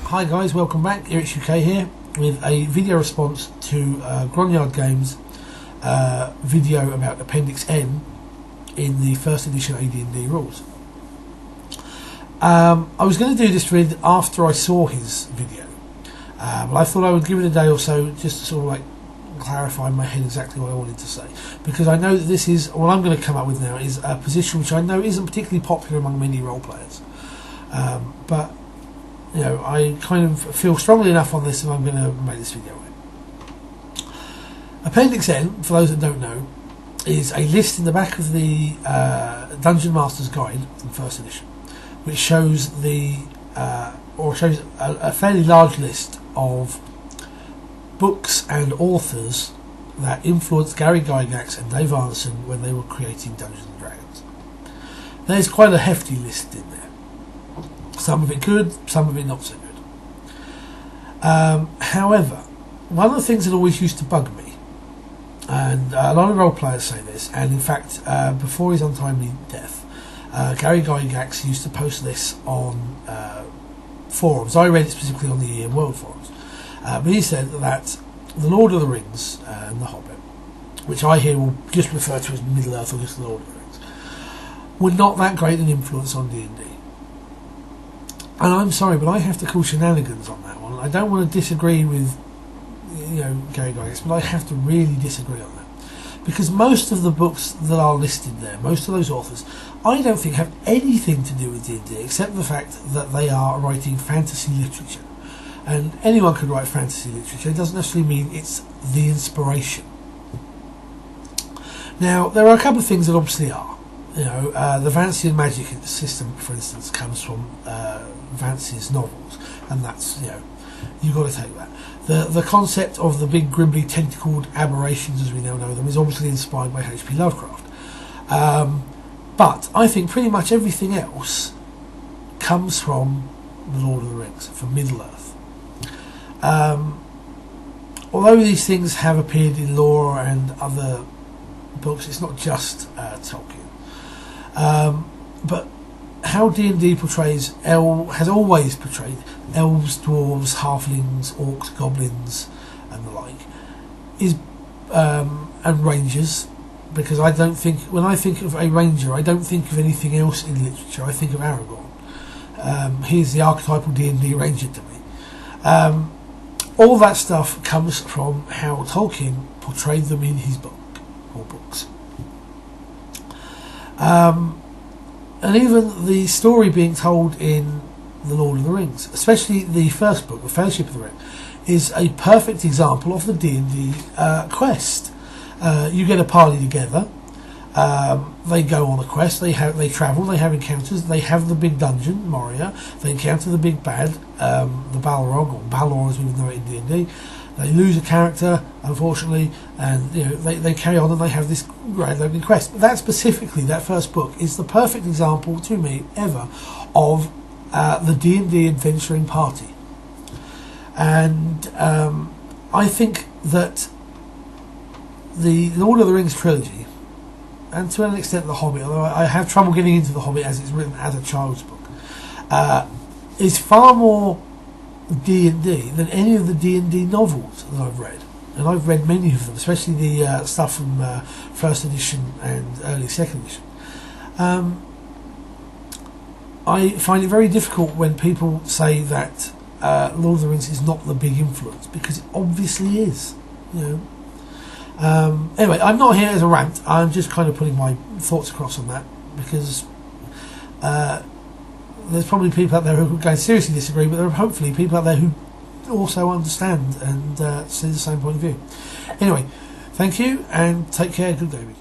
Hi guys, welcome back. Elric UK here with a video response to Grognard Games video about Appendix N in the first edition AD&D rules. I was going to do this vid after I saw his video, but I thought I would give it a day or so just to sort of like clarify in my head exactly what I wanted to say, because I know that this is what I'm going to come up with now is a position which I know isn't particularly popular among many role players, but you know, I kind of feel strongly enough on this and I'm going to make this video. Appendix N, for those that don't know, is a list in the back of the Dungeon Master's Guide from first edition, which shows shows a fairly large list of books and authors that influenced Gary Gygax and Dave Arneson when they were creating Dungeons and Dragons. There's quite a hefty list in there. Some of it good, some of it not so good. However, one of the things that always used to bug me, and a lot of role players say this, and in fact, before his untimely death, Gary Gygax used to post this on forums. I read it specifically on the EM World forums, but he said that The Lord of the Rings and The Hobbit, which I here will just refer to as Middle Earth or just The Lord of the Rings, were not that great an influence on D&D. And I'm sorry, but I have to call shenanigans on that one. I don't want to disagree with, Gary Gygax, but I have to really disagree on that. Because most of the books that are listed there, most of those authors, I don't think have anything to do with D&D, except the fact that they are writing fantasy literature. And anyone could write fantasy literature. It doesn't necessarily mean it's the inspiration. Now, there are a couple of things that obviously are. The Vancian magic system, for instance, comes from Vanci's novels, and that's, you've got to take that. The concept of the big gribbly tentacled aberrations, as we now know them, is obviously inspired by H.P. Lovecraft. But I think pretty much everything else comes from The Lord of the Rings, from Middle-earth. Although these things have appeared in lore and other books, it's not just Tolkien. But how D&D portrays has always portrayed elves, dwarves, halflings, orcs, goblins, and the like, is and rangers. Because I don't think, when I think of a ranger, I don't think of anything else in literature. I think of Aragorn. He's the archetypal D&D ranger to me. All that stuff comes from how Tolkien portrayed them in his book or books. And even the story being told in The Lord of the Rings, especially the first book, The Fellowship of the Ring, is a perfect example of the D&D quest. You get a party together, they go on a quest, they travel, they have encounters, they have the big dungeon, Moria, they encounter the big bad, the Balrog, or Balor as we would know it in D&D. They lose a character, unfortunately, and they carry on and they have this grand opening quest. But that specifically, that first book, is the perfect example to me ever of the D&D adventuring party. And I think that the Lord of the Rings trilogy, and to an extent The Hobbit, although I have trouble getting into The Hobbit as it's written as a child's book, is far more D&D than any of the D&D novels that I've read, and I've read many of them, especially the stuff from first edition and early second edition. I find it very difficult when people say that Lord of the Rings is not the big influence, because it obviously is. Anyway, I'm not here as a rant. I'm just kind of putting my thoughts across on that, because there's probably people out there who are going to seriously disagree, but there are hopefully people out there who also understand and see the same point of view. Anyway, thank you and take care. Good gaming.